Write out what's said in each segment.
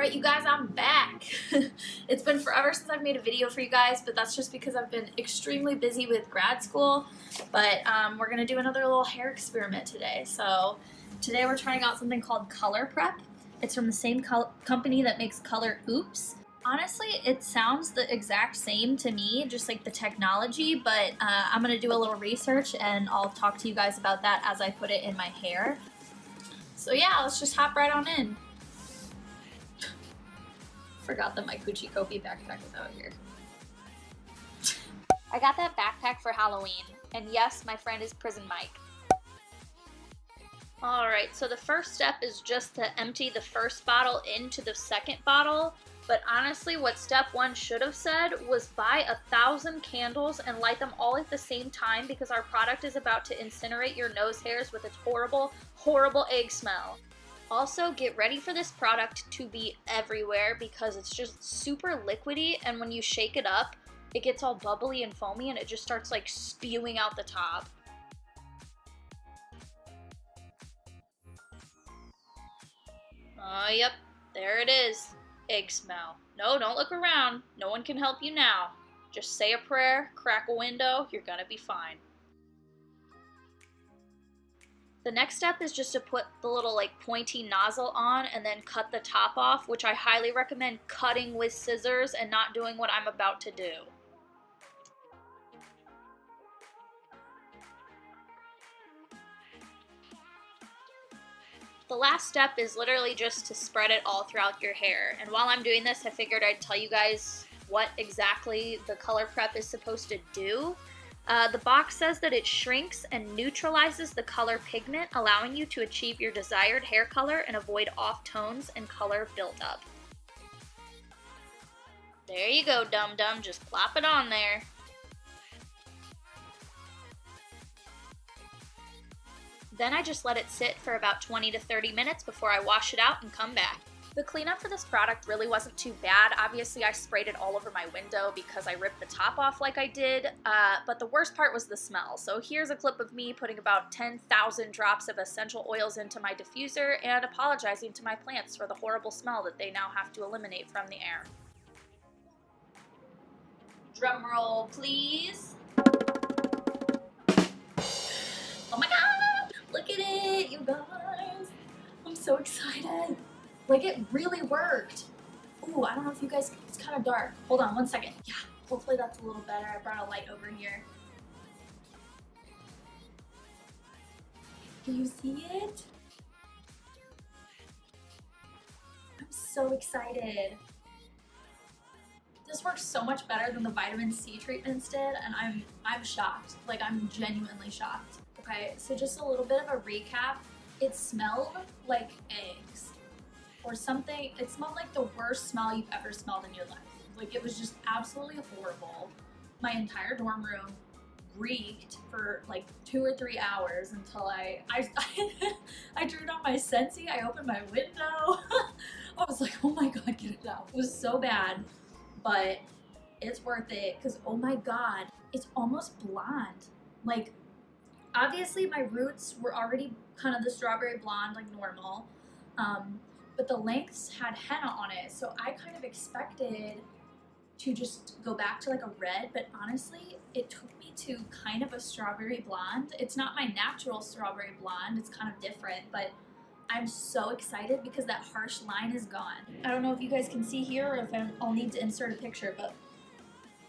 Alright, you guys, I'm back. It's been forever since I've made a video for you guys, but that's just because I've been extremely busy with grad school. But we're going to do another little hair experiment today. So today we're trying out something called Color Prep. It's from the same company that makes Color Oops. Honestly, it sounds the exact same to me, just like the technology, but I'm going to do a little research and I'll talk to you guys about that as I put it in my hair. So yeah, let's just hop right on in. Forgot that my Coochie Kopi backpack is out here. I got that backpack for Halloween, and yes, my friend is Prison Mike. Alright, so the first step is just to empty the first bottle into the second bottle, but honestly what step one should have said was buy 1,000 candles and light them all at the same time because our product is about to incinerate your nose hairs with its horrible, horrible egg smell. Also, get ready for this product to be everywhere because it's just super liquidy, and when you shake it up, it gets all bubbly and foamy and it just starts like spewing out the top. Yep, there it is. Egg smell. No, don't look around. No one can help you now. Just say a prayer, crack a window, you're gonna be fine. The next step is just to put the little like pointy nozzle on and then cut the top off, which I highly recommend cutting with scissors and not doing what I'm about to do. The last step is literally just to spread it all throughout your hair. And while I'm doing this, I figured I'd tell you guys what exactly the Color Prep is supposed to do. The box says that it shrinks and neutralizes the color pigment, allowing you to achieve your desired hair color and avoid off tones and color buildup. There you go, dum-dum, just plop it on there. Then I just let it sit for about 20 to 30 minutes before I wash it out and come back. The cleanup for this product really wasn't too bad. Obviously, I sprayed it all over my window because I ripped the top off like I did, but the worst part was the smell. So here's a clip of me putting about 10,000 drops of essential oils into my diffuser and apologizing to my plants for the horrible smell that they now have to eliminate from the air. Drum roll, please. Oh my god! Look at it, you guys! I'm so excited. Like, it really worked. Ooh, I don't know if you guys, it's kind of dark. Hold on one second. Yeah, hopefully that's a little better. I brought a light over here. Can you see it? I'm so excited. This works so much better than the vitamin C treatments did, and I'm shocked. Like, I'm genuinely shocked. Okay, so just a little bit of a recap. It smelled like eggs. Or something. It smelled like the worst smell you've ever smelled in your life. Like, it was just absolutely horrible. My entire dorm room reeked for like 2 or 3 hours until I turned on my Scentsy. I opened my window. I was like, oh my god, get it out. It was so bad, but it's worth it because oh my god, it's almost blonde. Like, obviously my roots were already kind of the strawberry blonde like normal. But the lengths had henna on it, so I kind of expected to just go back to like a red, but honestly, it took me to kind of a strawberry blonde. It's not my natural strawberry blonde, it's kind of different, but I'm so excited because that harsh line is gone. I don't know if you guys can see here or if I'll need to insert a picture, but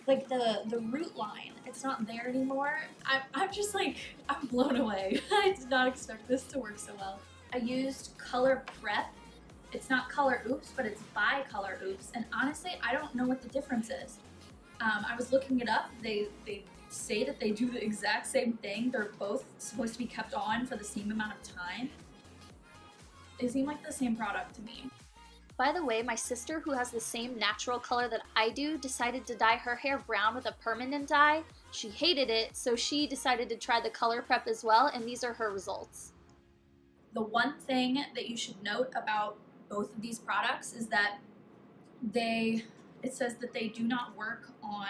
like the root line, it's not there anymore. I'm just like, I'm blown away. I did not expect this to work so well. I used Color Prep. It's not Color Oops, but it's by Color Oops, and honestly, I don't know what the difference is. I was looking it up. They say that they do the exact same thing. They're both supposed to be kept on for the same amount of time. They seem like the same product to me. By the way, my sister, who has the same natural color that I do, decided to dye her hair brown with a permanent dye. She hated it, so she decided to try the Color Prep as well, and these are her results. The one thing that you should note about both of these products is that it says that they do not work on,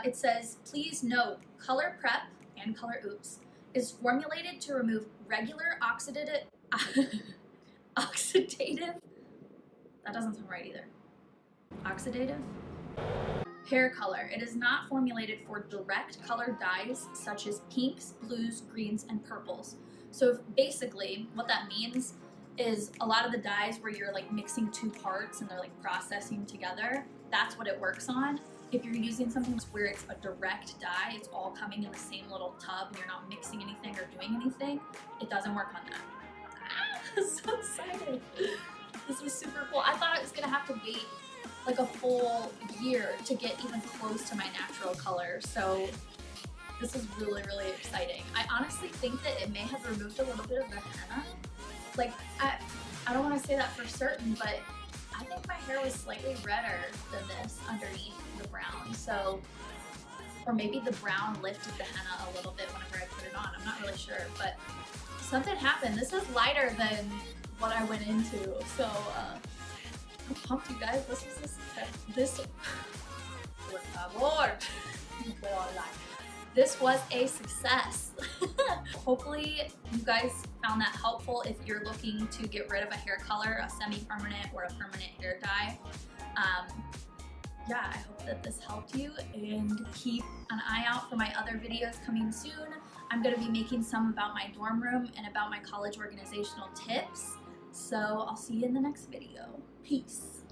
it says, please note, Color Prep and Color Oops is formulated to remove regular oxidative That doesn't sound right either. Oxidative? Hair color. It is not formulated for direct colored dyes such as pinks, blues, greens, and purples. So basically, what that means is a lot of the dyes where you're like mixing two parts and they're like processing together, that's what it works on. If you're using something where it's a direct dye, it's all coming in the same little tub and you're not mixing anything or doing anything, it doesn't work on that. I'm so excited. This is super cool. I thought I was gonna have to wait like a full year to get even close to my natural color. So this is really, really exciting. I honestly think that it may have removed a little bit of the henna. Like, I don't want to say that for certain, but I think my hair was slightly redder than this underneath the brown. So, or maybe the brown lifted the henna a little bit whenever I put it on. I'm not really sure, but something happened. This is lighter than what I went into. So, I'm pumped, you guys. This was a success. Hopefully you guys found that helpful if you're looking to get rid of a hair color, a semi-permanent or a permanent hair dye. Yeah, I hope that this helped you, and keep an eye out for my other videos coming soon. I'm gonna be making some about my dorm room and about my college organizational tips. So I'll see you in the next video. Peace.